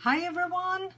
Hi everyone,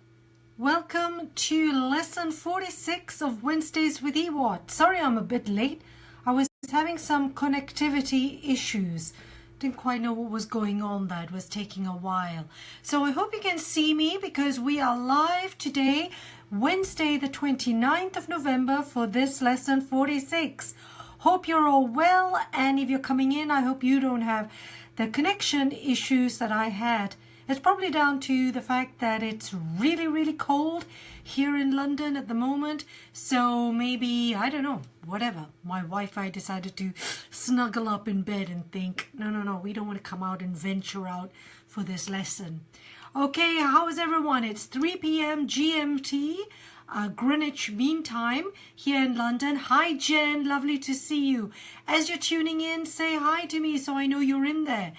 welcome to lesson 46 of Wednesdays with EWAT. Sorry I'm a bit late. I was having some connectivity issues. Didn't quite know what was going on there. It was taking a while. So I hope you can see me because we are live today, Wednesday the 29th of November for this lesson 46. Hope you're all well, and if you're coming in, I hope you don't have the connection issues that I had. It's probably down to the fact that it's really cold here in London at the moment. So maybe, I don't know, whatever. My Wi-Fi decided to snuggle up in bed and think, no, we don't want to come out and venture out for this lesson. Okay, how is everyone? It's 3 p.m. GMT, Greenwich Mean Time here in London. Hi Jen, lovely to see you. As you're tuning in, say hi to me so I know you're in there.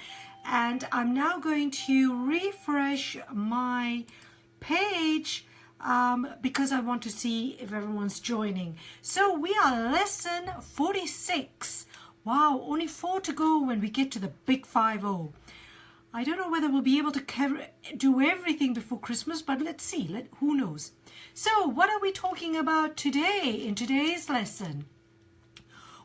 And I'm now going to refresh my page because I want to see if everyone's joining. So we are lesson 46. Wow, only 4 to go when we get to the big 5-0. I don't know whether we'll be able to do everything before Christmas, but let's see. Who knows? So what are we talking about today in today's lesson?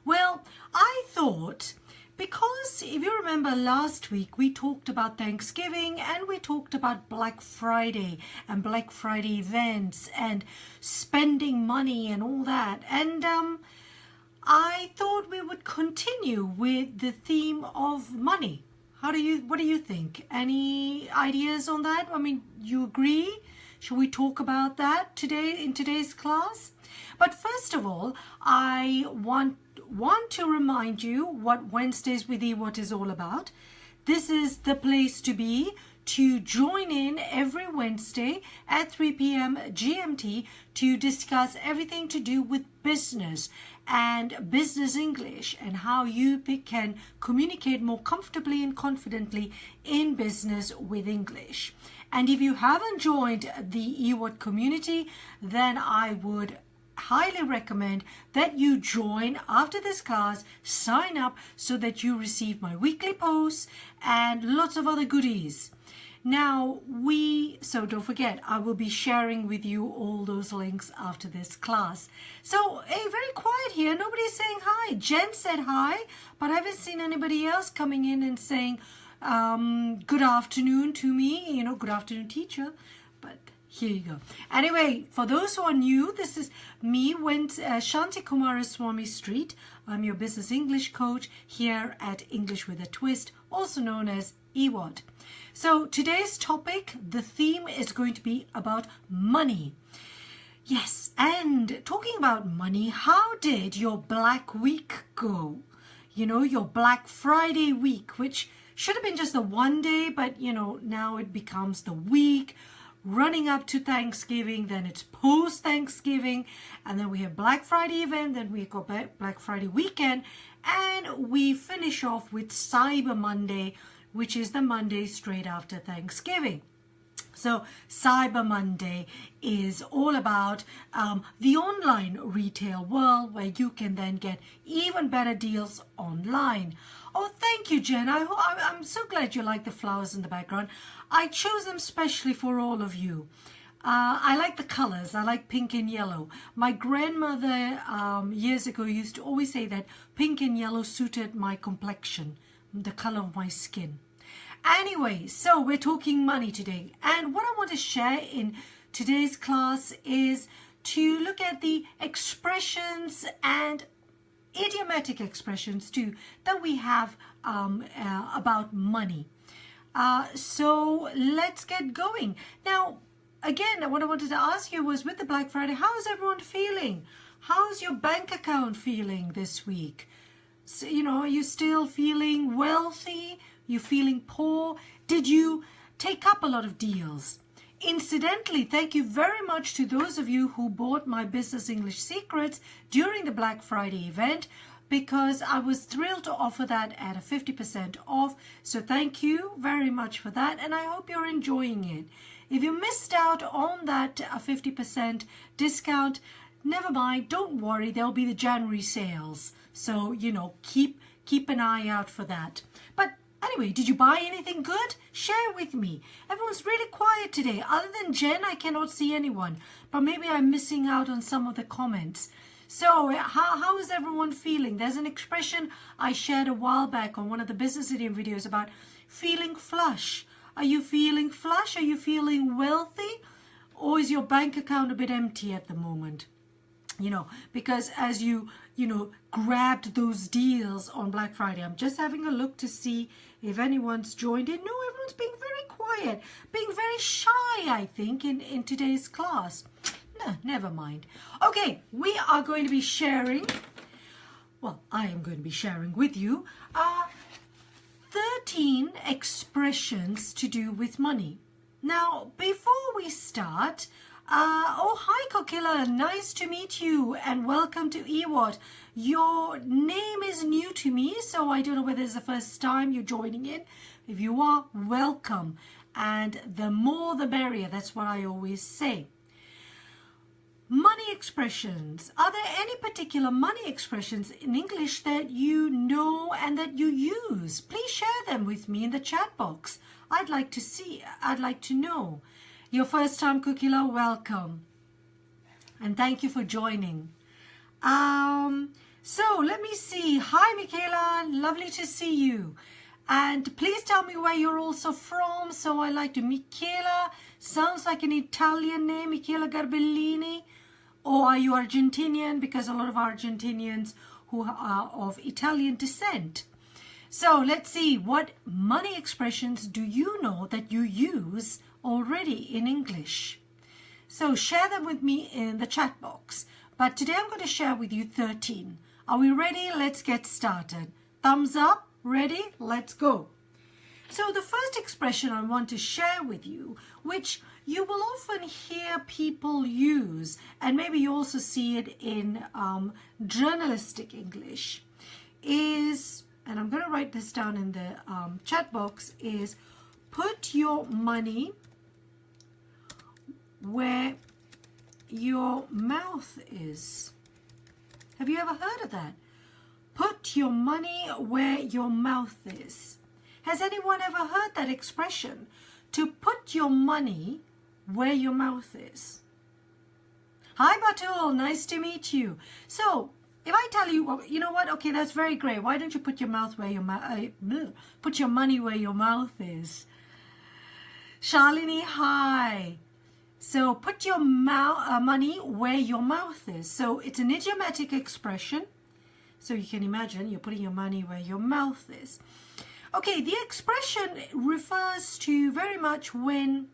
Well, I thought, because if you remember last week, we talked about Thanksgiving and we talked about Black Friday and Black Friday events and spending money and all that. And I thought we would continue with the theme of money. What do you think? Any ideas on that? I mean, you agree? Shall we talk about that today in today's class? But first of all, I want to remind you what Wednesdays with EWAT is all about. This is the place to be to join in every Wednesday at 3 p.m. GMT to discuss everything to do with business and business English and how you can communicate more comfortably and confidently in business with English. And if you haven't joined the EWAT community, then I would highly recommend that you join after this class, sign up so that you receive my weekly posts and lots of other goodies. Now, so don't forget, I will be sharing with you all those links after this class. So, hey, very quiet here. Nobody's saying hi. Jen said hi, but I haven't seen anybody else coming in and saying good afternoon to me. You know, good afternoon, teacher. But here you go. Anyway, for those who are new, this is me, Shanti Kumaraswamy Street. I'm your business English coach here at English with a Twist, also known as EWAT. So today's topic, the theme is going to be about money. Yes, and talking about money, how did your Black Week go? You know, your Black Friday week, which should have been just the one day, but you know, now it becomes the week running up to Thanksgiving, then it's post-Thanksgiving, and then we have Black Friday event, then we go Black Friday weekend, and we finish off with Cyber Monday, which is the Monday straight after Thanksgiving. So Cyber Monday is all about the online retail world where you can then get even better deals online. Oh, thank you, Jen. I'm so glad you like the flowers in the background. I chose them specially for all of you. I like the colors. I like pink and yellow. My grandmother years ago used to always say that pink and yellow suited my complexion, the color of my skin. Anyway, so we're talking money today. And what I want to share in today's class is to look at the expressions and idiomatic expressions too that we have about money. So let's get going. Now, again, what I wanted to ask you was, with the Black Friday, how is everyone feeling? How's your bank account feeling this week? So, you know, are you still feeling wealthy? You feeling poor? Did you take up a lot of deals? Incidentally, thank you very much to those of you who bought my Business English Secrets during the Black Friday event, because I was thrilled to offer that at a 50% off. So thank you very much for that, and I hope you're enjoying it. If you missed out on that 50% discount, never mind, don't worry, there'll be the January sales. So, you know, keep an eye out for that. But Anyway, did you buy anything good? Share with me. Everyone's really quiet today. Other than Jen, I cannot see anyone. But maybe I'm missing out on some of the comments. So how is everyone feeling? There's an expression I shared a while back on one of the business idiom videos about feeling flush. Are you feeling flush? Are you feeling wealthy? Or is your bank account a bit empty at the moment? You know, because as you grabbed those deals on Black Friday, I'm just having a look to see if anyone's joined in. No, everyone's being very quiet, being very shy, I think, in today's class. No, never mind. Okay, we are going to be sharing, well, I am going to be sharing with you 13 expressions to do with money. Now, before we start, oh, hi Kokila, nice to meet you and welcome to EWAT. Your name is new to me, so I don't know whether it's the first time you're joining in. If you are, welcome. And the more the merrier, that's what I always say. Money expressions. Are there any particular money expressions in English that you know and that you use? Please share them with me in the chat box. I'd like to see, I'd like to know. Your first time, Kukila, welcome. And thank you for joining. So let me see. Hi, Michaela. Lovely to see you. And please tell me where you're also from. So I like to, Michaela, sounds like an Italian name, Michaela Garbellini. Or are you Argentinian? Because a lot of Argentinians who are of Italian descent. So let's see, what money expressions do you know that you use already in English? So share them with me in the chat box. But today I'm going to share with you 13. Are we ready? Let's get started. Thumbs up. Ready? Let's go. So the first expression I want to share with you, which you will often hear people use, and maybe you also see it in journalistic English, is, and I'm going to write this down in the chat box, is put your money where your mouth is. Have you ever heard of that? Put your money where your mouth is. Has anyone ever heard that expression? To put your money where your mouth is. Hi Batul, nice to meet you. So if I tell you, well, you know what? Okay, that's very great. Why don't you put your mouth where your put your money where your mouth is? Shalini, hi. So put your money where your mouth is. So it's an idiomatic expression. So you can imagine you're putting your money where your mouth is. Okay, the expression refers to very much when,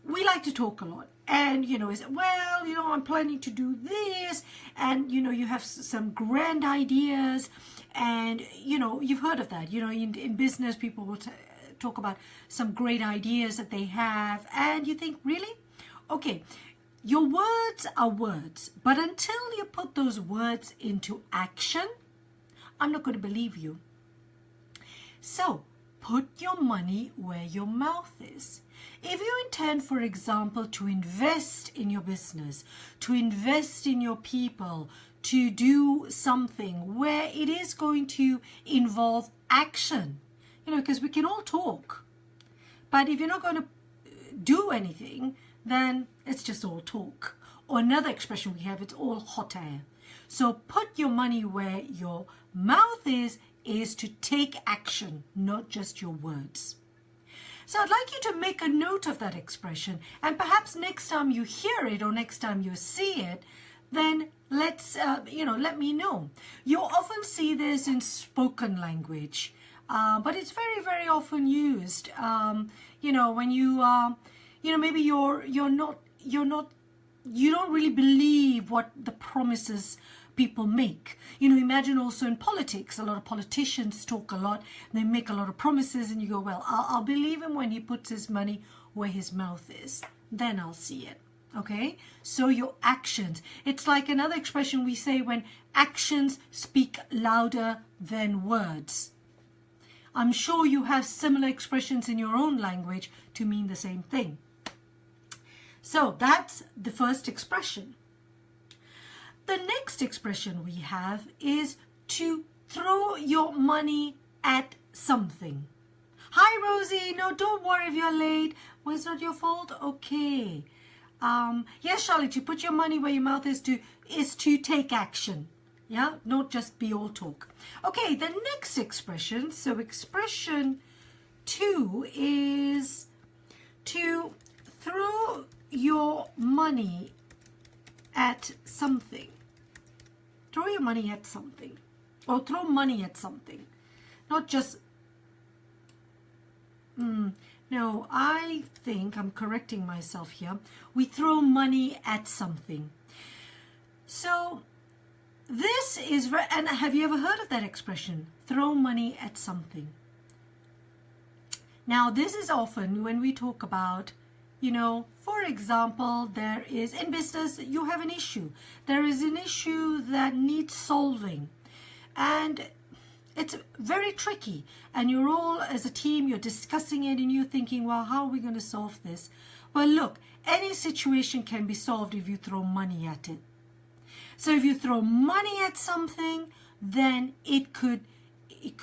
we like to talk a lot. And, is it, well, I'm planning to do this. And, you have some grand ideas. And, you've heard of that. In business, people will talk about some great ideas that they have. And you think, really? Okay, your words are words. But until you put those words into action, I'm not going to believe you. So, put your money where your mouth is. If you intend, for example, to invest in your business, to invest in your people, to do something where it is going to involve action, because we can all talk. But if you're not going to do anything, then it's just all talk. Or another expression we have, it's all hot air. So put your money where your mouth is to take action, not just your words. So I'd like you to make a note of that expression, and perhaps next time you hear it or next time you see it, then let me know. You'll often see this in spoken language, but it's very, very often used. When you, maybe you don't really believe what the promises people make. Imagine also in politics, a lot of politicians talk a lot, they make a lot of promises, and you go, well, I'll believe him when he puts his money where his mouth is. Then I'll see it. Okay? So your actions. It's like another expression we say when actions speak louder than words. I'm sure you have similar expressions in your own language to mean the same thing. So that's the first expression. The next expression we have is to throw your money at something. Hi, Rosie. No, don't worry if you're late. Well, it's not your fault. Okay. Yes, Charlotte, you put your money where your mouth is to take action. Yeah, not just be all talk. Okay, the next expression. So expression 2 is to throw your money at something. Throw your money at something. Or throw money at something. Not just... No, I think I'm correcting myself here. We throw money at something. So this is... And have you ever heard of that expression? Throw money at something. Now, this is often when we talk about, you know, for example, there is, in business, you have an issue. There is an issue that needs solving. And it's very tricky. And you're all, as a team, you're discussing it and you're thinking, well, how are we going to solve this? Well, look, any situation can be solved if you throw money at it. So if you throw money at something, then it could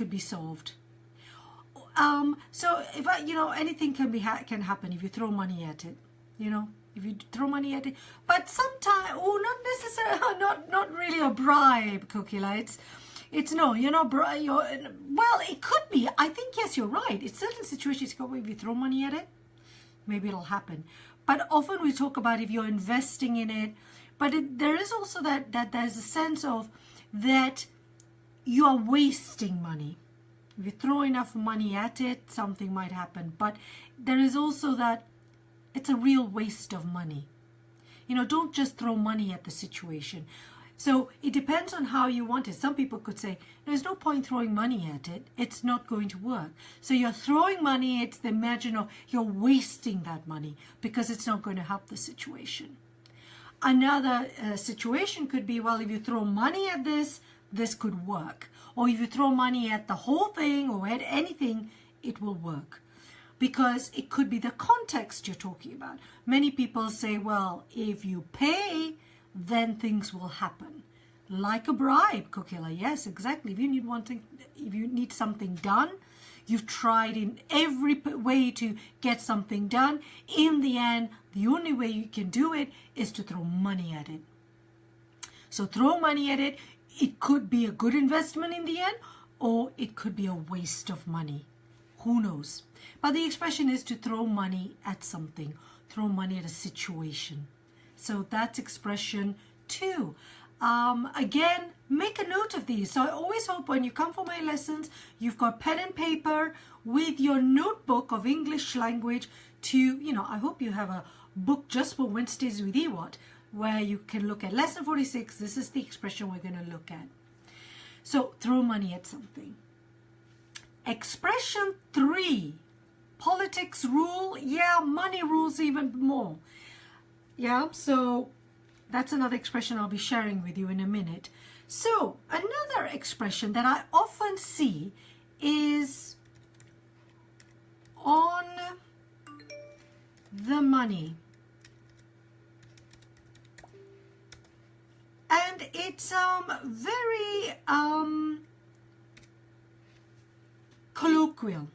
be solved. So if anything can happen if you throw money at it, if you throw money at it. But sometimes, not necessarily, not really a bribe, Kokila. It's no, well, it could be. I think, yes, you're right. It's certain situations, if you throw money at it, maybe it'll happen. But often we talk about if you're investing in it. But there is also that there's a sense of that you are wasting money. If you throw enough money at it, something might happen. But there is also that it's a real waste of money. Don't just throw money at the situation. So it depends on how you want it. Some people could say, there's no point throwing money at it. It's not going to work. So you're throwing money, it's the imagine of you're wasting that money because it's not going to help the situation. Another situation could be, well, if you throw money at this could work. Or if you throw money at the whole thing or at anything, it will work. Because it could be the context you're talking about. Many people say, well, if you pay, then things will happen. Like a bribe, Kokila. Yes, exactly. If you need something done, you've tried in every way to get something done. In the end, the only way you can do it is to throw money at it. So throw money at it. It could be a good investment in the end, or it could be a waste of money. Who knows? But the expression is to throw money at something, throw money at a situation. So that's expression 2. Again, make a note of these. So I always hope when you come for my lessons, you've got pen and paper with your notebook of English language to, I hope you have a book just for Wednesdays with EWAT, where you can look at lesson 46. This is the expression we're going to look at. So throw money at something. Expression 3. Politics rule. Yeah, money rules even more. Yeah, so that's another expression I'll be sharing with you in a minute. So another expression that I often see is on the money. And it's very colloquial.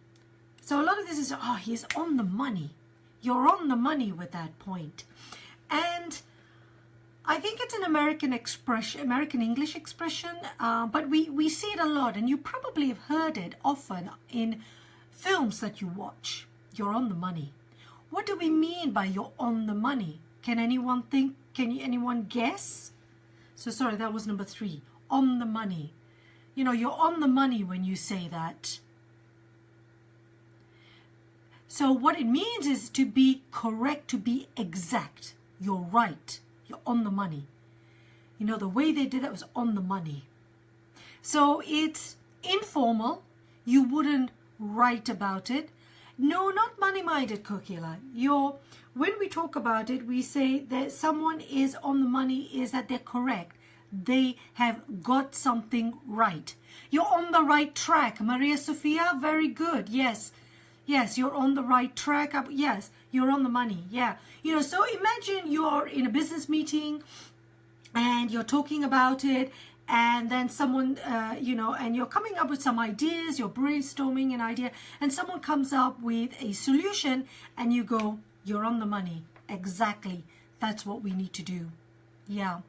So a lot of this is, he's on the money. You're on the money with that point. And I think it's an American English expression, but we see it a lot. And you probably have heard it often in films that you watch. You're on the money. What do we mean by you're on the money? Can anyone think? Can anyone guess? So sorry, that was number 3. On the money. You're on the money when you say that. So what it means is to be correct, to be exact. You're right. You're on the money. The way they did that was on the money. So it's informal. You wouldn't write about it. No, not money-minded, Kokila. When we talk about it, we say that someone is on the money is that they're correct. They have got something right. You're on the right track. Maria Sophia, very good. Yes, you're on the right track. Yes, you're on the money. Yeah. So imagine you're in a business meeting and you're talking about it and then someone, and you're coming up with some ideas, you're brainstorming an idea, and someone comes up with a solution, and you go, you're on the money. Exactly. That's what we need to do. Yeah.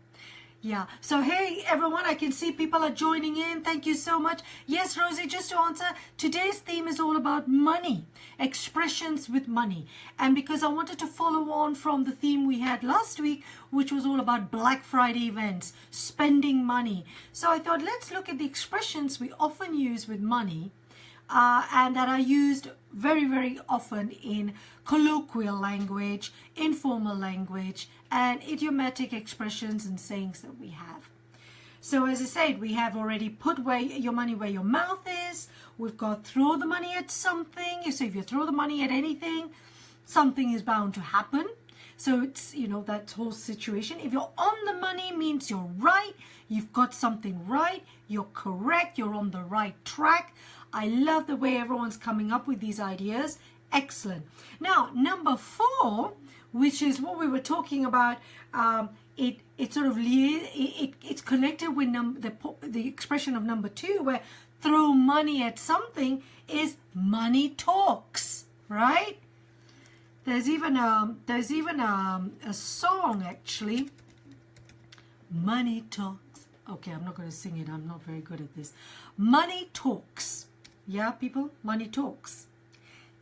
Yeah. So, hey, everyone, I can see people are joining in. Thank you so much. Yes, Rosie, just to answer, today's theme is all about money, expressions with money. And because I wanted to follow on from the theme we had last week, which was all about Black Friday events, spending money. So I thought, let's look at the expressions we often use with money, and that are used very, very often in colloquial language, informal language, and idiomatic expressions and sayings that we have. So as I said, we have already put your money where your mouth is. We've got throw the money at something. So if you throw the money at anything, something is bound to happen. So it's, that whole situation. If you're on the money means you're right. You've got something right. You're correct. You're on the right track. I love the way everyone's coming up with these ideas. Excellent. Now, number 4, which is what we were talking about, it's connected with the expression of number 2, where throw money at something is money talks, right? There's even a song actually. Money talks. Okay, I'm not going to sing it. I'm not very good at this. Money talks. Yeah, people, money talks.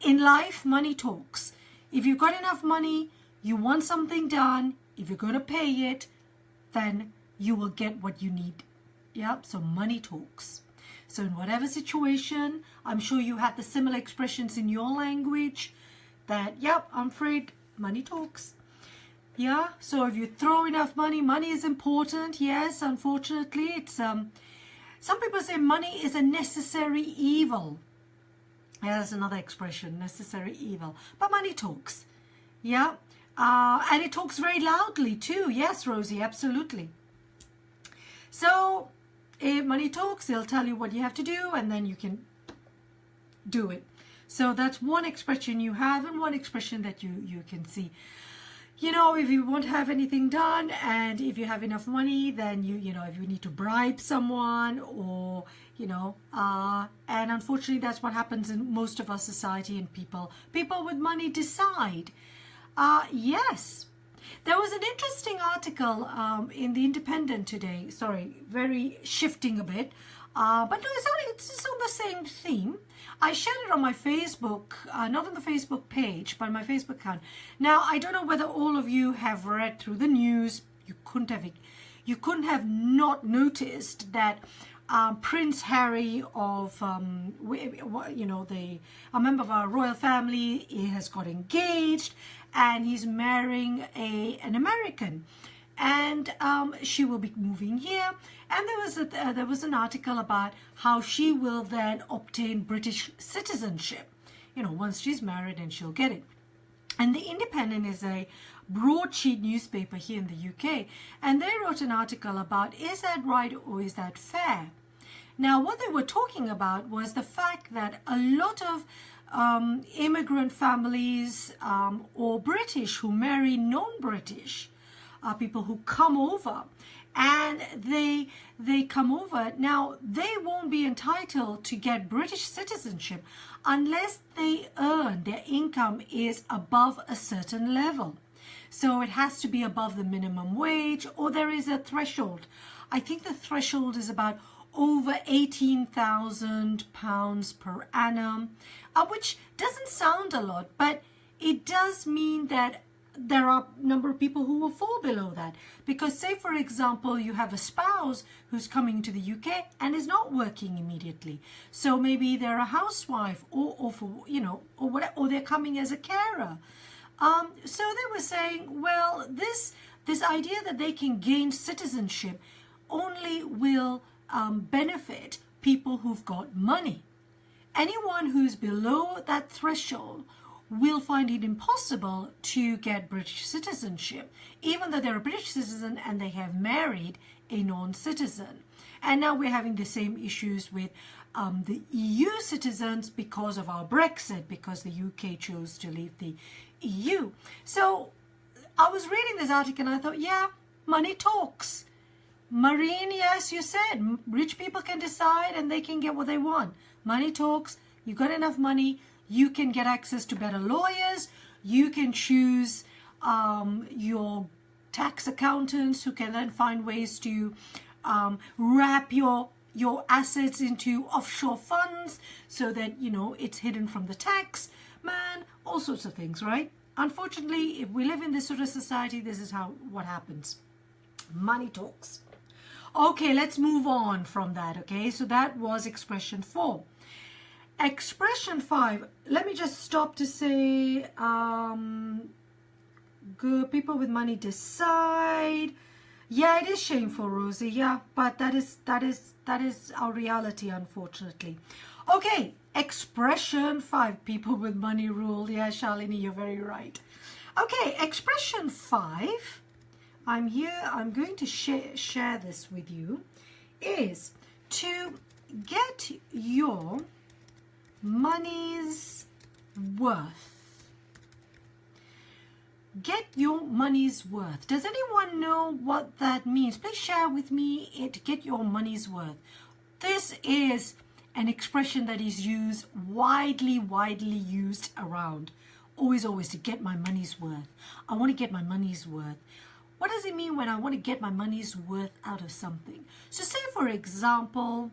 In life, money talks. If you've got enough money, you want something done, if you're going to pay it, then you will get what you need. Yeah, so money talks. So in whatever situation, I'm sure you have the similar expressions in your language that, yep, I'm afraid money talks. Yeah, so if you throw enough money, money is important. Yes, unfortunately, it's some people say money is a necessary evil. Yeah, that's another expression, necessary evil. But money talks. Yeah, and it talks very loudly too. Yes, Rosie, absolutely. So if money talks, they'll tell you what you have to do, and then you can do it. So that's one expression you have, and one expression that you can see. If you won't have anything done, and if you have enough money, then if you need to bribe someone, or and unfortunately that's what happens in most of our society, and people with money decide. Yes, there was an interesting article in the Independent today. Sorry, very shifting a bit, but no, it's on the same theme. I shared it on my Facebook, not on the Facebook page, but my Facebook account. Now, I don't know whether all of you have read through the news. You couldn't have not noticed that Prince Harry of, a member of our royal family, he has got engaged, and he's marrying an American. And she will be moving here, and there was an article about how she will then obtain British citizenship, once she's married, and she'll get it. And the Independent is a broadsheet newspaper here in the UK, and they wrote an article about, is that right or is that fair? Now, what they were talking about was the fact that a lot of immigrant families or British who marry non-British, people who come over, and they come over. Now, they won't be entitled to get British citizenship unless their income is above a certain level. So it has to be above the minimum wage, or there is a threshold. I think the threshold is about over £18,000 per annum, which doesn't sound a lot, but it does mean that there are a number of people who will fall below that. Because say, for example, you have a spouse who's coming to the UK and is not working immediately. So maybe they're a housewife, or they're coming as a carer. So they were saying, well, this idea that they can gain citizenship only will benefit people who've got money. Anyone who's below that threshold will find it impossible to get British citizenship, even though they're a British citizen and they have married a non-citizen. And now we're having the same issues with the EU citizens because of our Brexit, because the UK chose to leave the EU. So I was reading this article and I thought, yeah, money talks. Marine, yes, you said rich people can decide and they can get what they want. Money talks. You got enough money, you can get access to better lawyers. You can choose your tax accountants who can then find ways to wrap your assets into offshore funds so that, you know, it's hidden from the tax man, all sorts of things, right? Unfortunately, if we live in this sort of society, this is what happens. Money talks. Okay, let's move on from that, okay? So that was expression 4. Expression 5, let me just stop to say, good people with money decide. Yeah, it is shameful, Rosie. Yeah, but that is our reality, unfortunately. Okay, expression 5, people with money rule. Yeah, Shalini, you're very right. Okay, expression 5, I'm going to share this with you, is to get your money's worth. Get your money's worth. Does anyone know what that means? Please share with me to get your money's worth. This is an expression that is used widely used around. Always to get my money's worth. I want to get my money's worth. What does it mean when I want to get my money's worth out of something? So say, for example,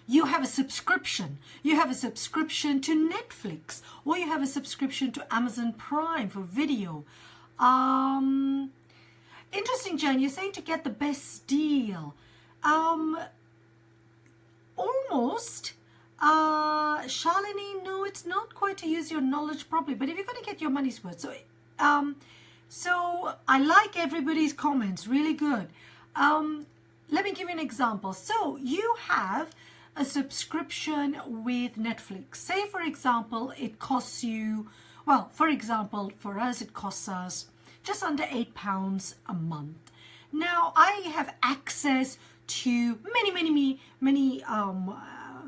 you have a subscription. You have a subscription to Netflix, or you have a subscription to Amazon Prime for video. Interesting, Jen. You're saying to get the best deal. Almost. Shalini, no, it's not quite to use your knowledge properly. But if you're going to get your money's worth, so I like everybody's comments. Really good. Let me give you an example. So you have a subscription with Netflix. Say, for example, it costs you, well, for example, for us, it costs us just under £8 a month. Now, I have access to many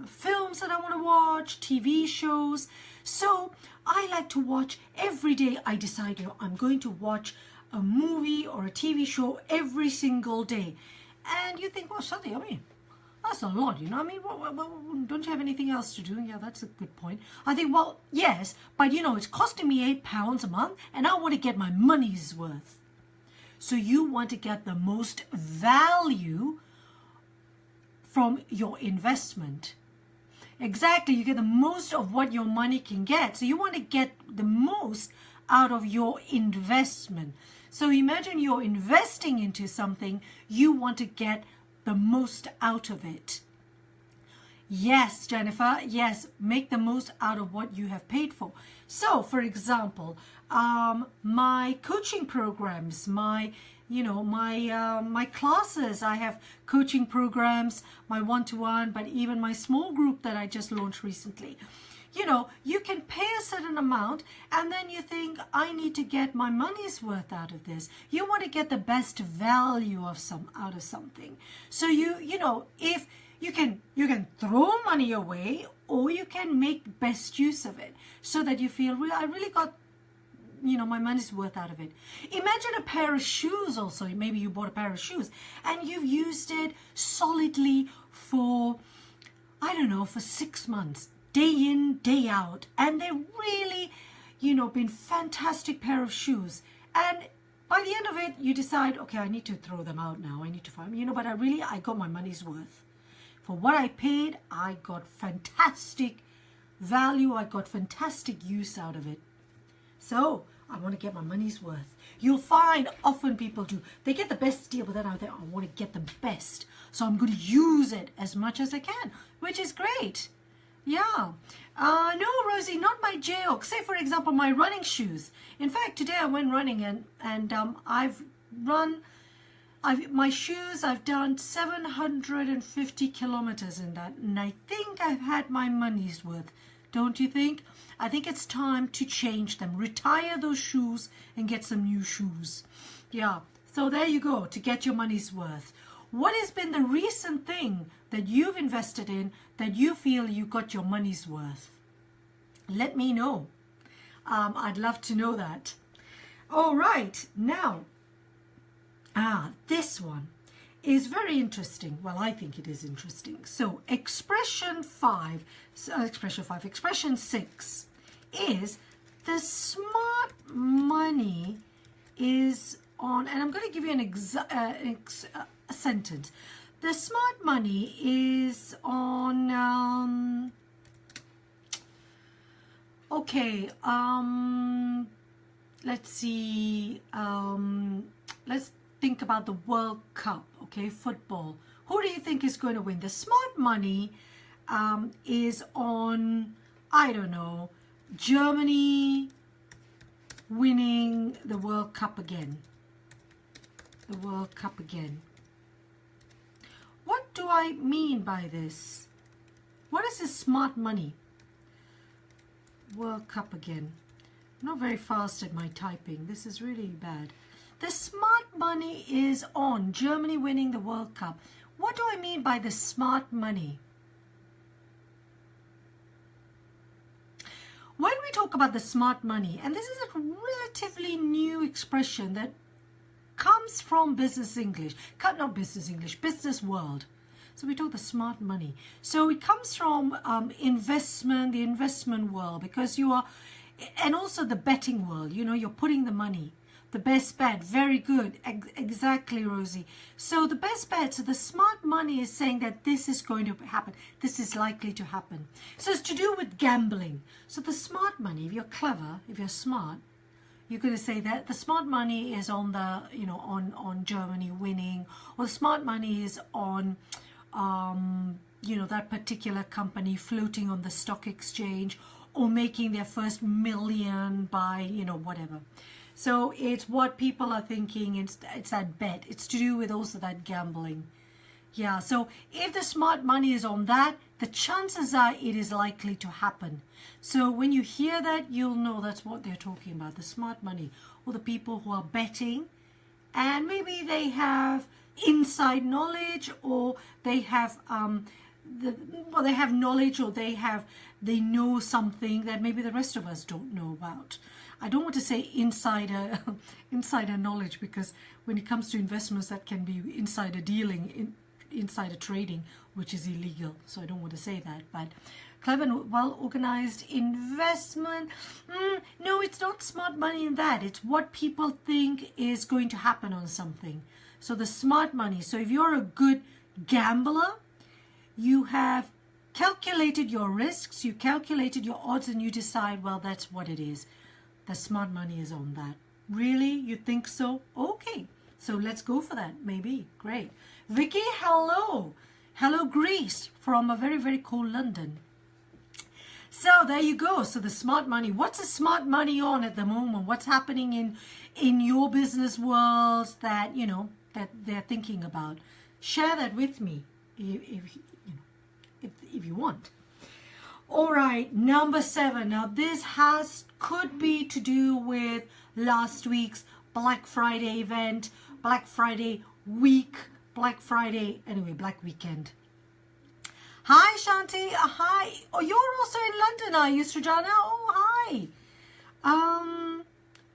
films that I want to watch, TV shows. So I like to watch every day. I decide, you know, I'm going to watch a movie or a TV show every single day. And you think, well, Shadi, I mean, that's a lot, you know. I mean, well, don't you have anything else to do? Yeah, that's a good point. I think, well, yes, but you know, it's costing me £8 a month and I want to get my money's worth. So you want to get the most value from your investment. Exactly, you get the most of what your money can get. So you want to get the most out of your investment. So imagine you're investing into something, you want to get the most out of it. Yes, Jennifer, yes, make the most out of what you have paid for. So, for example, my coaching programs, my classes, I have coaching programs, my one-to-one, but even my small group that I just launched recently. You know, you can pay a certain amount and then you think, I need to get my money's worth out of this. You want to get the best value out of something. So you know, if you can throw money away or you can make best use of it so that you feel, I really got, you know, my money's worth out of it. Imagine a pair of shoes also. Maybe you bought a pair of shoes and you've used it solidly for, I don't know, for 6 months. Day in, day out, and they're really, you know, been fantastic pair of shoes. And by the end of it, you decide, okay, I need to throw them out now. I need to find, you know, but I got my money's worth. For what I paid, I got fantastic value. I got fantastic use out of it. So I want to get my money's worth. You'll find often people do. They get the best deal, but then I want to get the best. So I'm going to use it as much as I can, which is great. Yeah. No, Rosie, not my joke. Say, for example, my running shoes. In fact, today I went running and my shoes, I've done 750 kilometers in that. And I think I've had my money's worth. Don't you think? I think it's time to change them. Retire those shoes and get some new shoes. Yeah. So there you go, to get your money's worth. What has been the recent thing that you've invested in that you feel you got your money's worth? Let me know. I'd love to know that. All right, now, this one is very interesting. Well, I think it is interesting. So expression 6 is the smart money is on, and I'm going to give you a sentence. The smart money is on, okay, let's see, let's think about the World Cup, okay, football. Who do you think is going to win? The smart money is on, I don't know, Germany winning the World Cup again. The World Cup again. What do I mean by this? What is this smart money? World Cup again. I'm not very fast at my typing. This is really bad. The smart money is on Germany winning the World Cup. What do I mean by the smart money? When we talk about the smart money, and this is a relatively new expression that comes from business English, not business English, business world. So we talk the smart money. So it comes from investment, the investment world, because you are, and also the betting world, you know, you're putting the money. The best bet, very good, exactly, Rosie. So the best bet, so the smart money is saying that this is going to happen, this is likely to happen. So it's to do with gambling. So the smart money, if you're clever, if you're smart, you're going to say that the smart money is on the, you know, on Germany winning, or the smart money is on, you know, that particular company floating on the stock exchange, or making their first million by, you know, whatever. So it's what people are thinking, it's that bet. It's to do with also that gambling. Yeah, so if the smart money is on that, the chances are it is likely to happen. So when you hear that, you'll know that's what they're talking about, the smart money, or the people who are betting, and maybe they have inside knowledge, or they have they have knowledge, or they know something that maybe the rest of us don't know about. I don't want to say insider knowledge, because when it comes to investments, that can be insider dealing, insider trading, which is illegal. So I don't want to say that. But clever and well-organized investment, no, it's not smart money in that. It's what people think is going to happen on something. So the smart money. So if you're a good gambler, you have calculated your risks, you calculated your odds, and you decide, well, that's what it is. The smart money is on that. Really? You think so? Okay. So let's go for that. Maybe. Great. Vicky, hello. Hello, Greece, from a very, very cool London. So there you go. So the smart money. What's the smart money on at the moment? What's happening in your business world that, you know, that they're thinking about? Share that with me if you want. All right, number 7. Now this could be to do with last week's Black Friday event, Black Friday week, Black Friday, anyway, Black Weekend. Hi, Shanti. Hi. Oh, you're also in London, are you, Srijana? Oh, hi.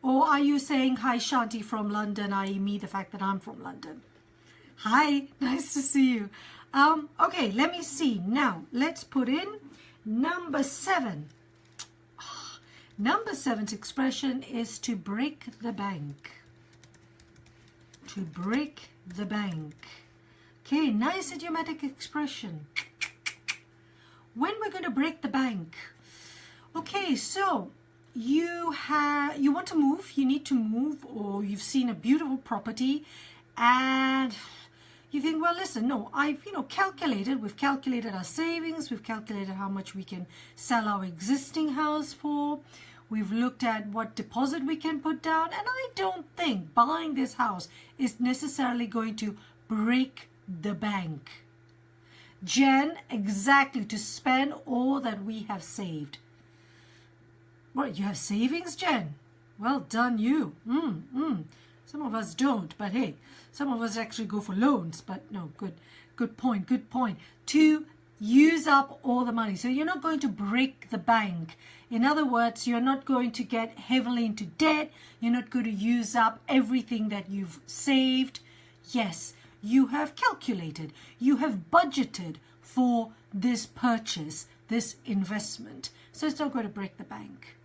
Or are you saying hi, Shanti, from London, i.e. me, the fact that I'm from London? Hi, nice to see you. Okay, let me see. Now, let's put in number 7. Number 7's expression is to break the bank. To break the bank. Okay, nice idiomatic expression. When we're going to break the bank. Okay, so you want to move, you need to move, or you've seen a beautiful property and you think, well, listen, no, I've, we've calculated our savings, we've calculated how much we can sell our existing house for, we've looked at what deposit we can put down, and I don't think buying this house is necessarily going to break the bank. Jen, exactly, to spend all that we have saved. What, you have savings, Jen? Well done, you. Some of us don't, but hey, some of us actually go for loans, but no, good point. To use up all the money. So you're not going to break the bank. In other words, you're not going to get heavily into debt. You're not going to use up everything that you've saved. Yes, you have calculated, you have budgeted for this purchase, this investment. So it's not going to break the bank.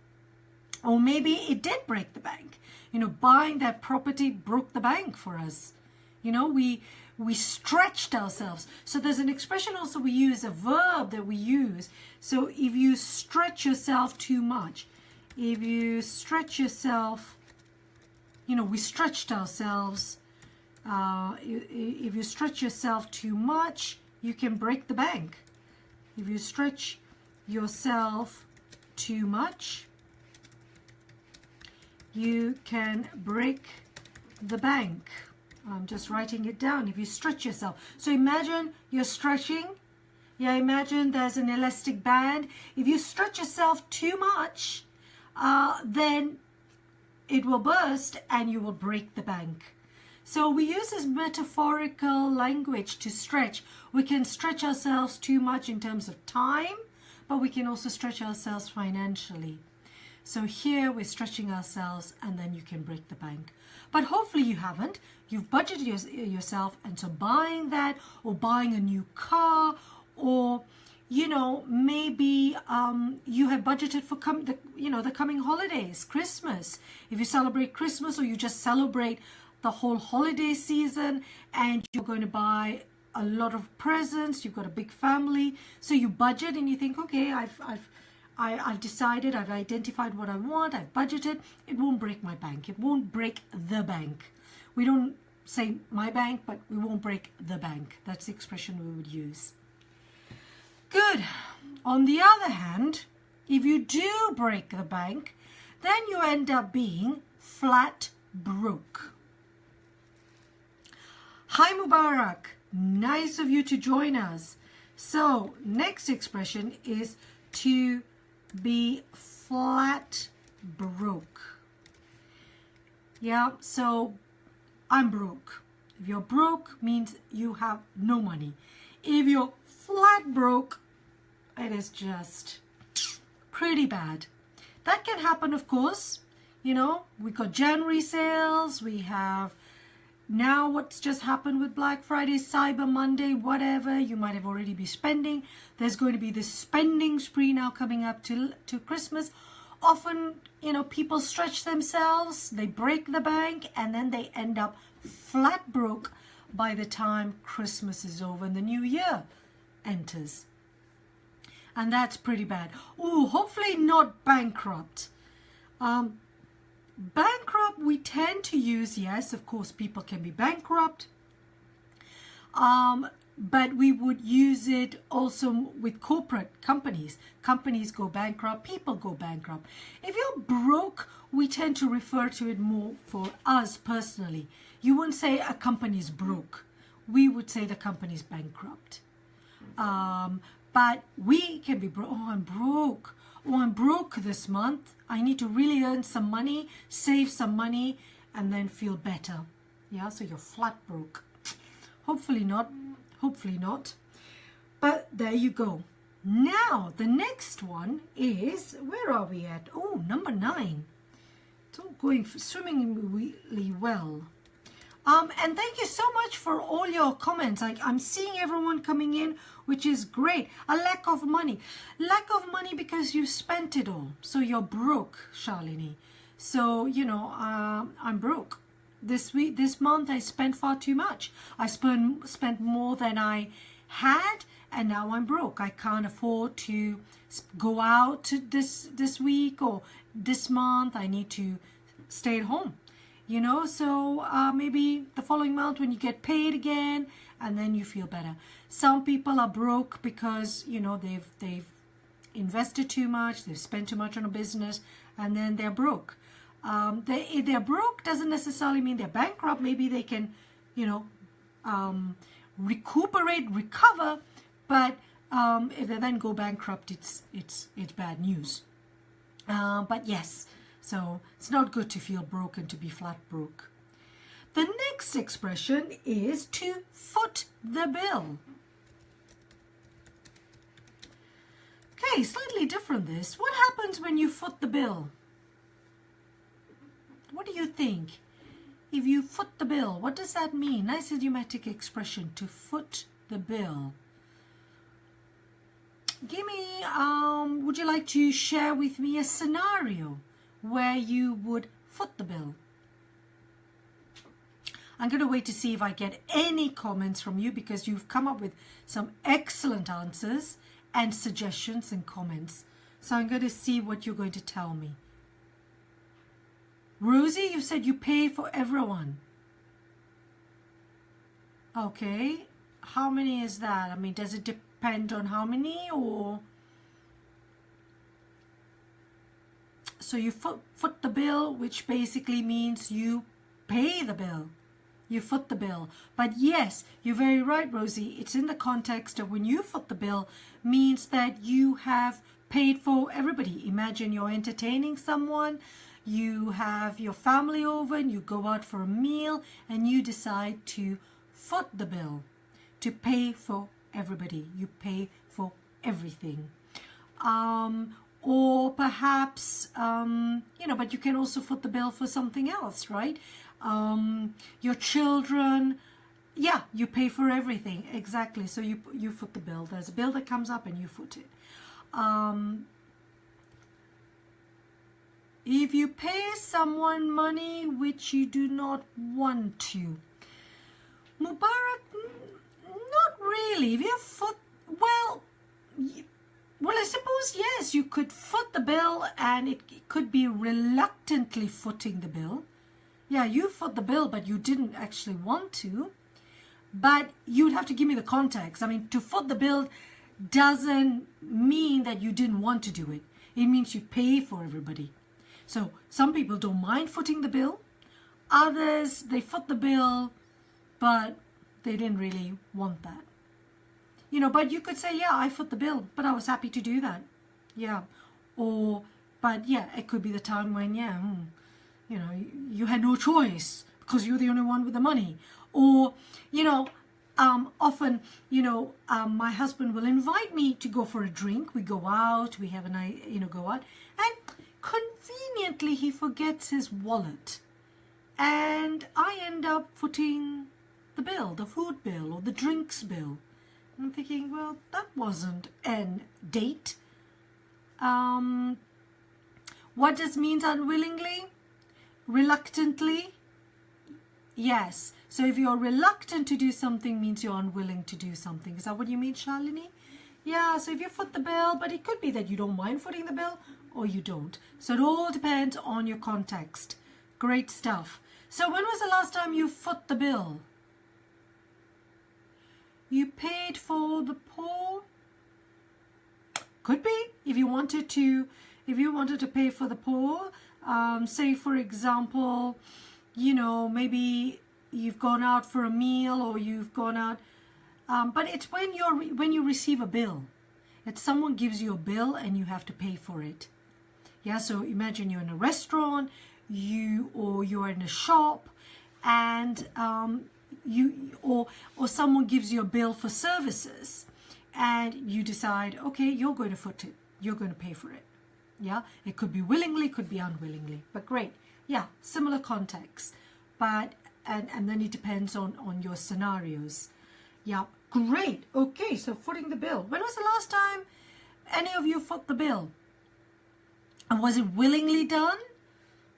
Or maybe it did break the bank. You know, buying that property broke the bank for us. You know, we stretched ourselves. So there's an expression also we use, a verb that we use. So if you stretch yourself too much, if you stretch yourself, you know, we stretched ourselves. If you stretch yourself too much, you can break the bank. If you stretch yourself too much, you can break the bank. I'm just writing it down. If you stretch yourself. So imagine you're stretching. Yeah, imagine there's an elastic band. If you stretch yourself too much, then it will burst and you will break the bank. So we use this metaphorical language to stretch. We can stretch ourselves too much in terms of time, but we can also stretch ourselves financially. So here we're stretching ourselves and then you can break the bank. But hopefully you haven't. You've budgeted yourself, and so buying that, or buying a new car, or, you know, maybe you have budgeted for the coming holidays, Christmas. If you celebrate Christmas, or you just celebrate the whole holiday season, and you're going to buy a lot of presents, you've got a big family, so you budget and you think, okay, I've decided, I've identified what I want, I've budgeted. It won't break my bank. It won't break the bank. We don't say my bank, but we won't break the bank. That's the expression we would use. Good. On the other hand, if you do break the bank, then you end up being flat broke. Hi Mubarak, nice of you to join us. So next expression is to be flat broke. Yeah, so I'm broke. If you're broke, means you have no money. If you're flat broke, it is just pretty bad. That can happen, of course. You know, we got January sales, we have now what's just happened with Black Friday, Cyber Monday, whatever you might have already be spending. There's going to be this spending spree now coming up to Christmas. Often, you know, people stretch themselves, they break the bank, and then they end up flat broke by the time Christmas is over and the new year enters. And that's pretty bad. Oh, hopefully not bankrupt. Bankrupt, we tend to use, yes, of course, people can be bankrupt. But we would use it also with corporate companies. Companies go bankrupt, people go bankrupt. If you're broke, we tend to refer to it more for us personally. You wouldn't say a company's broke. We would say the company's bankrupt. But we can be broke. Oh, I'm broke. Oh, I'm broke this month. I need to really earn some money, save some money, and then feel better. Yeah, so you're flat broke. Hopefully not. Hopefully not. But there you go. Now, the next one is, where are we at? Oh, number 9. It's all going swimmingly well. And thank you so much for all your comments. I'm seeing everyone coming in, which is great. A lack of money. Lack of money because you spent it all. So you're broke, Shalini. So, you know, I'm broke. This month I spent far too much. I spent more than I had, and now I'm broke. I can't afford to go out this week or this month. I need to stay at home. You know, so maybe the following month when you get paid again, and then you feel better. Some people are broke because, you know, they've invested too much, they've spent too much on a business, and then they're broke. If they're broke doesn't necessarily mean they're bankrupt. Maybe they can, you know, recover, but if they then go bankrupt, it's bad news. But yes. So it's not good to feel broke and to be flat broke. The next expression is to foot the bill. Okay, slightly different this. What happens when you foot the bill? What do you think? if you foot the bill, what does that mean? Nice idiomatic expression, to foot the bill. Give me, would you like to share with me a scenario where you would foot the bill? I'm going to wait to see if I get any comments from you, because you've come up with some excellent answers and suggestions and comments. So I'm going to see what you're going to tell me. Rosie, you said you pay for everyone. Okay. How many is that? I mean, does it depend on how many, or? So you foot the bill, which basically means you pay the bill. You foot the bill. But yes, you're very right, Rosie. It's in the context of when you foot the bill means that you have paid for everybody. Imagine you're entertaining someone, you have your family over and you go out for a meal and you decide to foot the bill, to pay for everybody. You pay for everything. Or perhaps, but you can also foot the bill for something else, right? Your children, yeah, you pay for everything. Exactly. So you foot the bill. There's a bill that comes up and you foot it. If you pay someone money which you do not want to, Mubarak, not really. If you foot, well, I suppose, yes, you could foot the bill, and it could be reluctantly footing the bill. Yeah, you foot the bill, but you didn't actually want to. But you'd have to give me the context. I mean, to foot the bill doesn't mean that you didn't want to do it. It means you pay for everybody. So some people don't mind footing the bill. Others, they foot the bill, but they didn't really want that. But you could say, yeah, I foot the bill, but I was happy to do that. Yeah. But yeah, it could be the time when, you had no choice because you're the only one with the money. Or, often, my husband will invite me to go for a drink. We go out, we have a night, go out. And conveniently, he forgets his wallet. And I end up footing the bill, the food bill or the drinks bill. I'm thinking, well, that wasn't an date. What does means unwillingly? Reluctantly? Yes. So if you're reluctant to do something, means you're unwilling to do something. Is that what you mean, Shalini? Yeah, so if you foot the bill, but it could be that you don't mind footing the bill or you don't. So it all depends on your context. Great stuff. So when was the last time you foot the bill? You paid for the poor? Could be. If you wanted to pay for the poor, say for example, maybe you've gone out for a meal or you've gone out, but it's when you receive a bill. It's someone gives you a bill and you have to pay for it. Yeah, so imagine you're in a restaurant, you're in a shop, and or someone gives you a bill for services, and you decide, okay, you're going to foot it, you're going to pay for it. Yeah, it could be willingly, could be unwillingly, but great. Yeah, similar context, but and then it depends on your scenarios. Yeah, great. Okay, so footing the bill. When was the last time any of you foot the bill? And was it willingly done,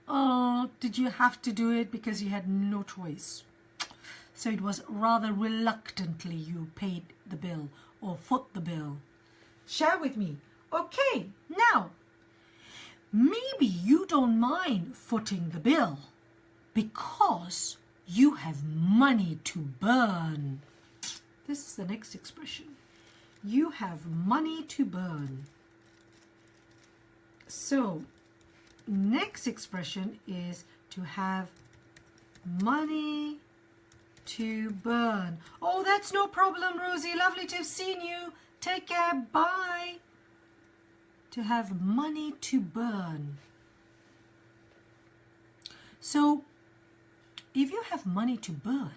or did you have to do it because you had no choice? So it was rather reluctantly you paid the bill or foot the bill. Share with me. Okay, now, maybe you don't mind footing the bill because you have money to burn. This is the next expression. You have money to burn. So, next expression is to have money to burn. Oh, that's no problem, Rosie. Lovely to have seen you. Take care. Bye. To have money to burn. So, if you have money to burn,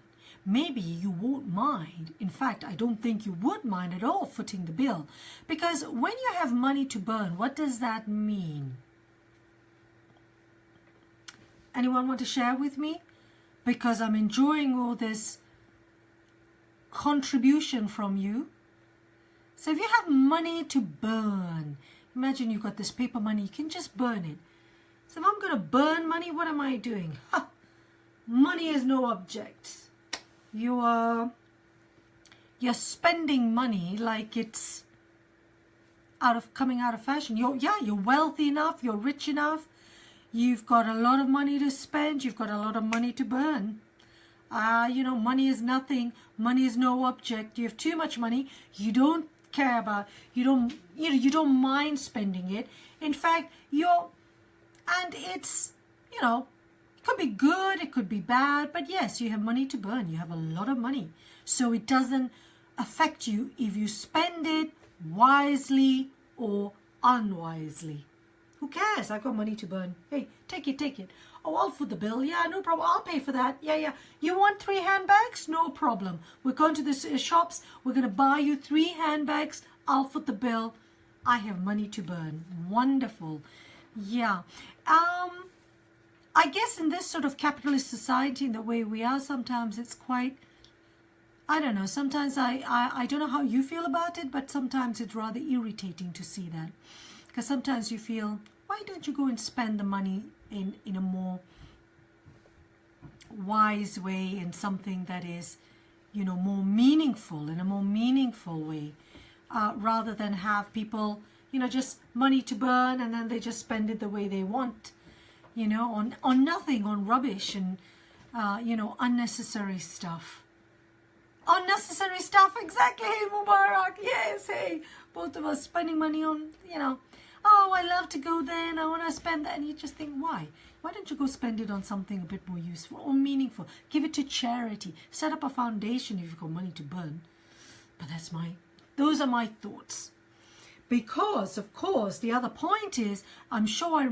maybe you won't mind. In fact, I don't think you would mind at all footing the bill. Because when you have money to burn, what does that mean? Anyone want to share with me? because I'm enjoying all this contribution from you. So if you have money to burn, imagine you've got this paper money, you can just burn it. So if I'm going to burn money, what am I doing? Ha! Money is no object. You're spending money like it's coming out of fashion. You're wealthy enough, you're rich enough, you've got a lot of money to spend, you've got a lot of money to burn. Money is nothing, money is no object. You have too much money, you don't care about, you don't mind spending it. In fact, and it's, it could be good, it could be bad, but yes, you have money to burn, you have a lot of money. So it doesn't affect you if you spend it wisely or unwisely. Who cares? I've got money to burn. Hey, take it. Oh, I'll foot the bill. Yeah, no problem. I'll pay for that. Yeah. You want 3 handbags? No problem. We're going to the shops. We're going to buy you 3 handbags. I'll foot the bill. I have money to burn. Wonderful. Yeah. I guess in this sort of capitalist society, in the way we are, sometimes it's quite, I don't know, sometimes I don't know how you feel about it, but sometimes it's rather irritating to see that. Because sometimes you feel, why don't you go and spend the money in a more wise way, in something that is, more meaningful, in a more meaningful way, rather than have people, just money to burn and then they just spend it the way they want, on nothing, on rubbish and, unnecessary stuff. Unnecessary stuff, exactly. Hey, Mubarak, yes, hey, both of us spending money on, oh, I love to go there and I want to spend that. And you just think, why? Why don't you go spend it on something a bit more useful or meaningful? Give it to charity. Set up a foundation if you've got money to burn. But those are my thoughts. Because, of course, the other point is, I'm sure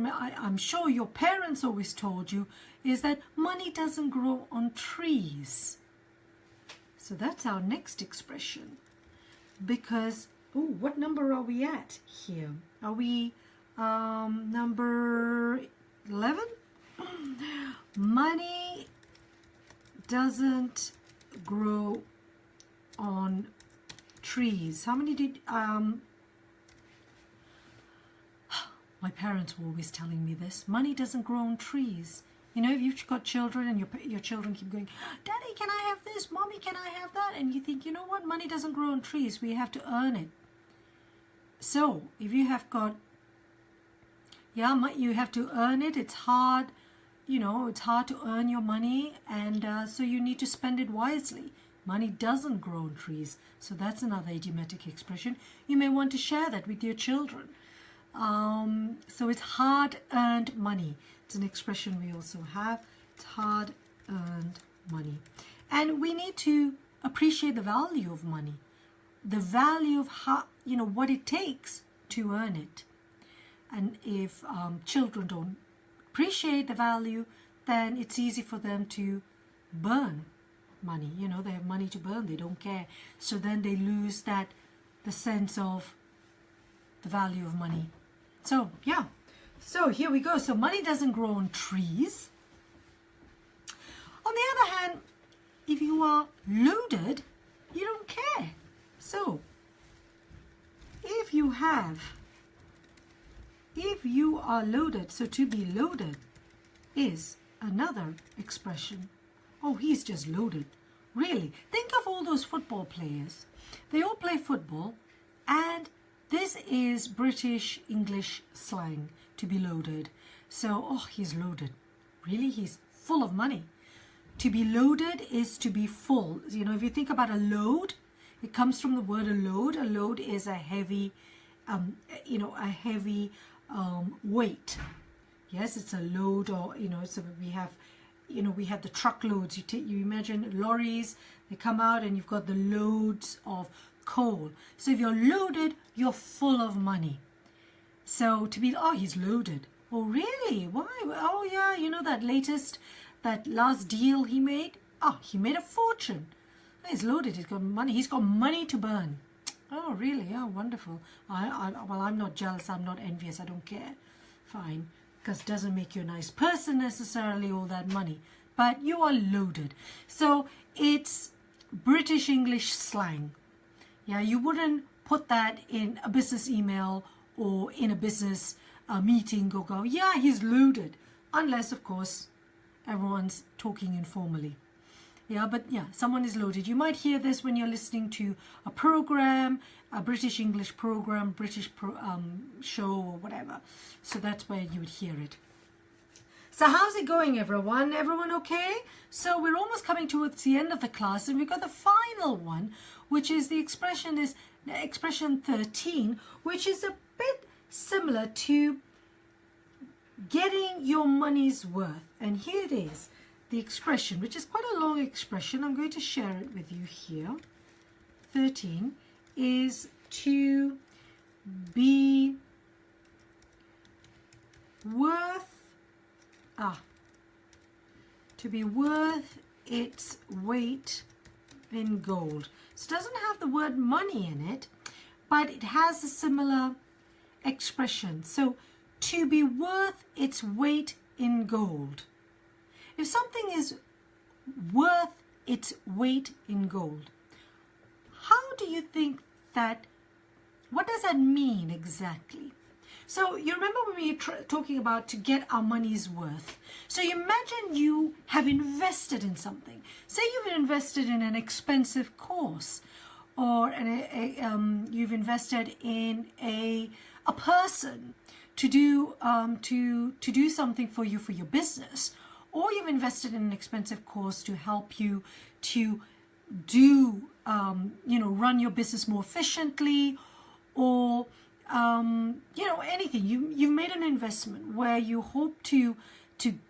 your parents always told you, is that money doesn't grow on trees. So that's our next expression. Because, what number are we at here? Are we number 11? Money doesn't grow on trees. How many did... my parents were always telling me this. Money doesn't grow on trees. If you've got children and your children keep going, Daddy, can I have this? Mommy, can I have that? And you think, you know what? Money doesn't grow on trees. We have to earn it. So if you have got, you have to earn it. It's hard, it's hard to earn your money. And so you need to spend it wisely. Money doesn't grow on trees. So that's another idiomatic expression. You may want to share that with your children. So it's hard-earned money. It's an expression we also have. It's hard-earned money. And we need to appreciate the value of money. The value of how, what it takes to earn it. And if children don't appreciate the value, then it's easy for them to burn money. They have money to burn. They don't care. So then they lose the sense of the value of money. So, yeah. So here we go. So money doesn't grow on trees. On the other hand, if you are loaded, you don't care. So if you are loaded, so to be loaded is another expression. Oh, he's just loaded. Really, think of all those football players. They all play football, and this is British English slang, to be loaded. So, oh, he's loaded. Really, he's full of money. To be loaded is to be full. If you think about a load, it comes from the word a load. A load is a heavy, weight. Yes, it's a load, or so we have the truckloads. You imagine lorries. They come out, and you've got the loads of coal. So if you're loaded, you're full of money. So to be, oh, he's loaded. Oh, really? Why? Oh, yeah, that last deal he made. Oh, he made a fortune. He's loaded. He's got money. He's got money to burn. Oh, really? Oh, wonderful. Well, I'm not jealous. I'm not envious. I don't care. Fine. Because it doesn't make you a nice person necessarily, all that money. but you are loaded. So it's British English slang. Yeah, you wouldn't put that in a business email or in a business meeting or go, yeah, he's loaded, unless of course everyone's talking informally. Yeah, but yeah, someone is loaded. You might hear this when you're listening to a program, a British English program, show or whatever. So that's where you would hear it. So how's it going, everyone? Everyone okay? So we're almost coming towards the end of the class, and we've got the final one, which is the expression 13, which is a bit similar to getting your money's worth. And here it is, the expression, which is quite a long expression. I'm going to share it with you here. 13 is to be worth its weight in gold. So it doesn't have the word money in it, but it has a similar expression. So to be worth its weight in gold. If something is worth its weight in gold, how do you think that, what does that mean exactly? So you remember when we were talking about to get our money's worth. So you imagine you have invested in something. Say you've invested in an expensive course, or you've invested in a person to do something for you for your business, or you've invested in an expensive course to help you to do run your business more efficiently, or anything. You've made an investment where you hope to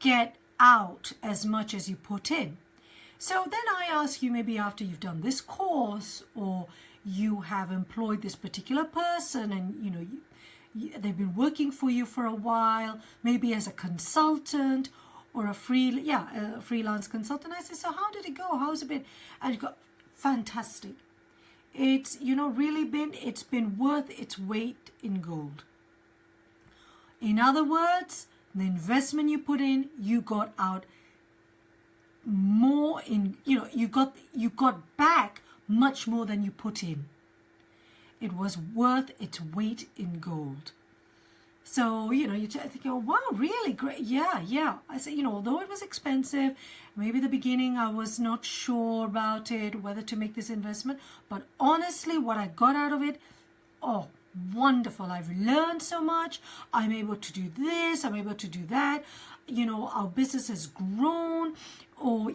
get out as much as you put in. So then I ask you, maybe after you've done this course, or you have employed this particular person, and they've been working for you for a while, maybe as a consultant or a freelance consultant. I say, so how did it go? How's it been? And you go, fantastic. It's it's been worth its weight in gold. In other words, the investment you put in, you got out more in, you got back much more than you put in. It was worth its weight in gold. So, you think, oh, wow, really great. Yeah. I say, although it was expensive, maybe the beginning I was not sure about it, whether to make this investment. But honestly, what I got out of it, oh, wonderful. I've learned so much. I'm able to do this. I'm able to do that. Our business has grown, or,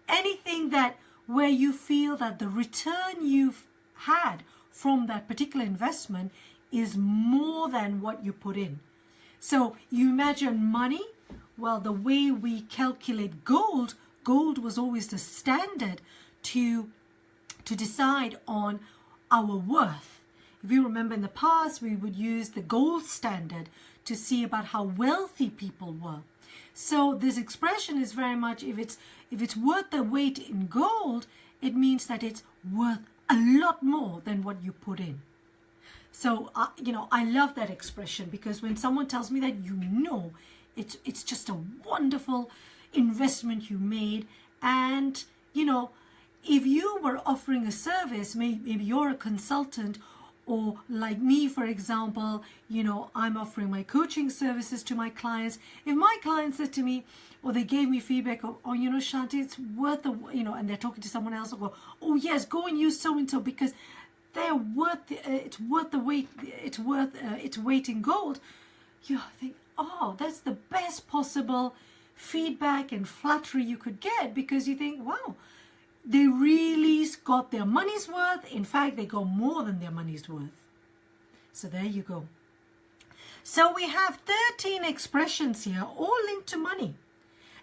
anything where you feel that the return you've had from that particular investment is more than what you put in. So you imagine money. Well, the way we calculate gold was always the standard to decide on our worth. If you remember in the past, we would use the gold standard to see about how wealthy people were. So this expression is very much, if it's worth the weight in gold, it means that it's worth a lot more than what you put in. So, I love that expression, because when someone tells me that, it's just a wonderful investment you made. And, if you were offering a service, maybe you're a consultant, or like me, for example, I'm offering my coaching services to my clients. If my client said to me, or they gave me feedback, Shanti, it's worth and they're talking to someone else, or go, oh yes, go and use so-and-so because they're it's worth the weight, it's worth its weight in gold. You think, oh, that's the best possible feedback and flattery you could get, because you think, wow, they really got their money's worth. In fact, they got more than their money's worth. So there you go. So we have 13 expressions here, all linked to money.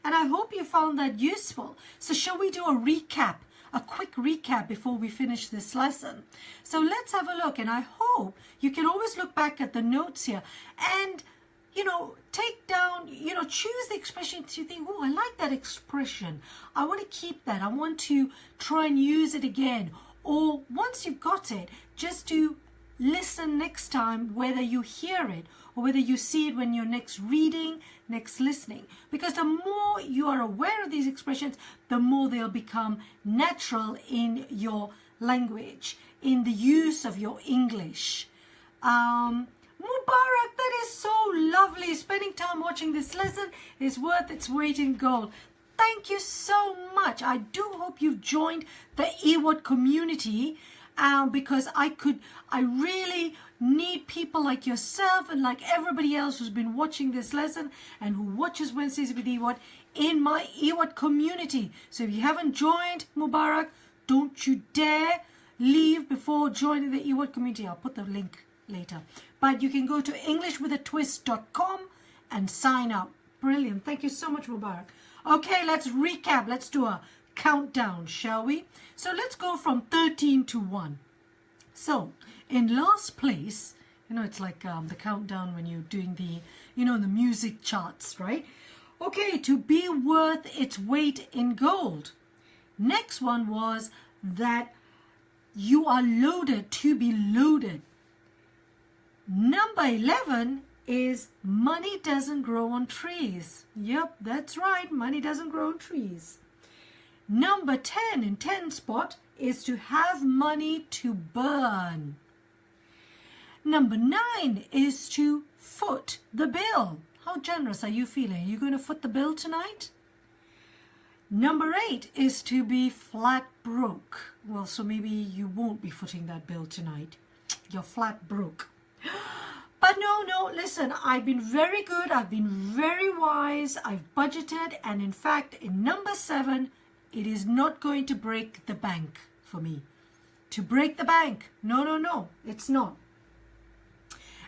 And I hope you found that useful. So shall we do a quick recap before we finish this lesson? So let's have a look. And I hope you can always look back at the notes here and, take down, choose the expression to think, oh, I like that expression. I want to keep that. I want to try and use it again. Or once you've got it, just to, listen next time, whether you hear it or whether you see it when you're next reading, next listening. Because the more you are aware of these expressions, the more they'll become natural in your language, in the use of your English. Mubarak, that is so lovely. Spending time watching this lesson is worth its weight in gold. Thank you so much. I do hope you've joined the EWAT community because I really need people like yourself and like everybody else who's been watching this lesson and who watches Wednesdays with EWAT in my EWAT community. So if you haven't joined, Mubarak, don't you dare leave before joining the EWAT community. I'll put the link later. But you can go to englishwithatwist.com and sign up. Brilliant. Thank you so much, Mubarak. Okay, let's recap. Let's do a countdown, shall we? So let's go from 13 to 1. So in last place, it's like the countdown when you're doing the, the music charts, right? Okay, to be worth its weight in gold. Next one was that you are loaded, to be loaded. Number 11 is money doesn't grow on trees. Yep, that's right. Money doesn't grow on trees. Number 10 in 10 spot is to have money to burn. Number 9 is to foot the bill. How generous are you feeling? Are you going to foot the bill tonight? Number 8 is to be flat broke. Well, so maybe you won't be footing that bill tonight. You're flat broke. But no, listen, I've been very good. I've been very wise. I've budgeted. And in fact, in number 7, it is not going to break the bank for me. To break the bank. No, it's not.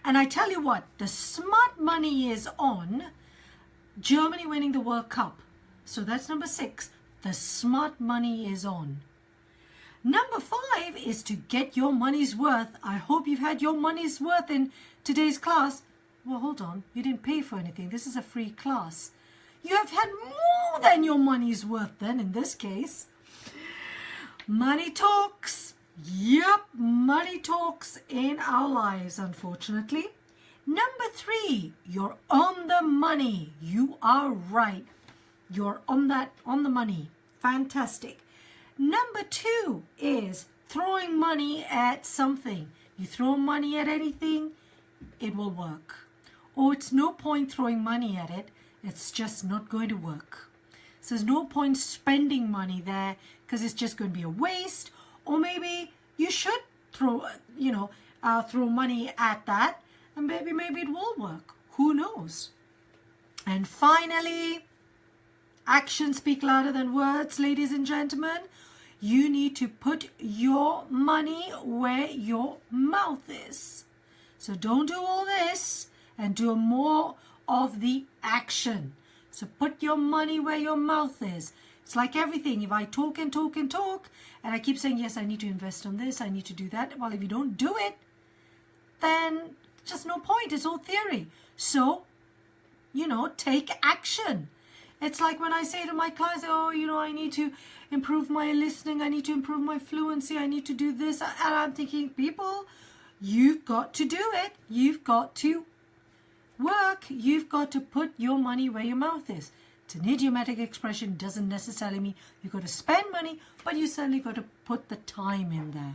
And I tell you what, the smart money is on Germany winning the World Cup. So that's number 6. The smart money is on. Number 5 is to get your money's worth. I hope you've had your money's worth in today's class. Well, hold on. You didn't pay for anything. This is a free class. You have had more than your money's worth then in this case. Money talks. Yep, money talks in our lives, unfortunately. Number 3, you're on the money. You are right. You're on the money. Fantastic. Number 2 is throwing money at something. You throw money at anything, it will work. Or it's no point throwing money at it. It's just not going to work. So there's no point spending money there because it's just going to be a waste. Or maybe you should throw money at that and maybe it will work. Who knows? And finally, actions speak louder than words, ladies and gentlemen. You need to put your money where your mouth is. So don't do all this and do more of the action. So put your money where your mouth is. It's like everything. If I talk and talk and talk and I keep saying, yes, I need to invest on this, I need to do that. Well, if you don't do it, then just no point. It's all theory. So, take action. It's like when I say to my clients, I need to improve my listening. I need to improve my fluency. I need to do this. And I'm thinking, people, you've got to do it. You've got to work. You've got to put your money where your mouth is. It's an idiomatic expression. Doesn't necessarily mean you've got to spend money, but you certainly got to put the time in there.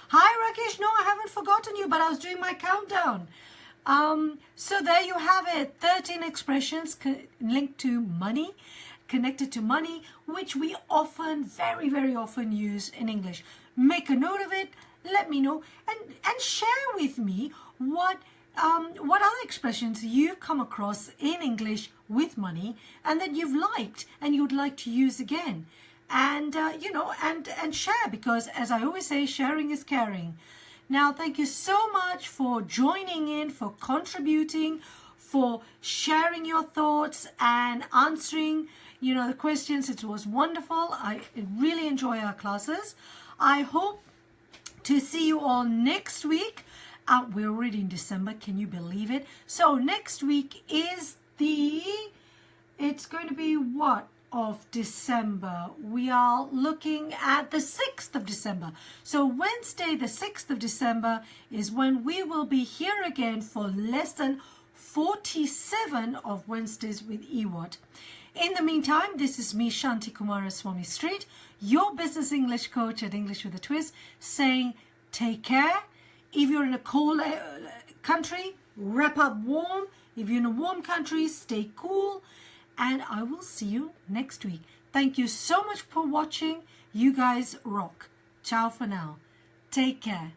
Hi, Rakesh. No, I haven't forgotten you, but I was doing my countdown. So there you have it. 13 expressions linked to money, connected to money, which we often, very, very often use in English. Make a note of it. Let me know and share with me what other expressions you've come across in English with money and that you've liked and you'd like to use again. And, and share, because as I always say, sharing is caring. Now, thank you so much for joining in, for contributing, for sharing your thoughts and answering, the questions. It was wonderful. I really enjoy our classes. I hope to see you all next week. We're already in December. Can you believe it? So next week is it's going to be what? of December. We are looking at the 6th of December. So Wednesday, the 6th of December is when we will be here again for lesson 47 of Wednesdays with EWAT. In the meantime, this is me, Shanti Kumaraswamy Street, your business English coach at English with a Twist, saying take care. If you're in a cold country, wrap up warm. If you're in a warm country, stay cool. And I will see you next week. Thank you so much for watching. You guys rock. Ciao for now. Take care.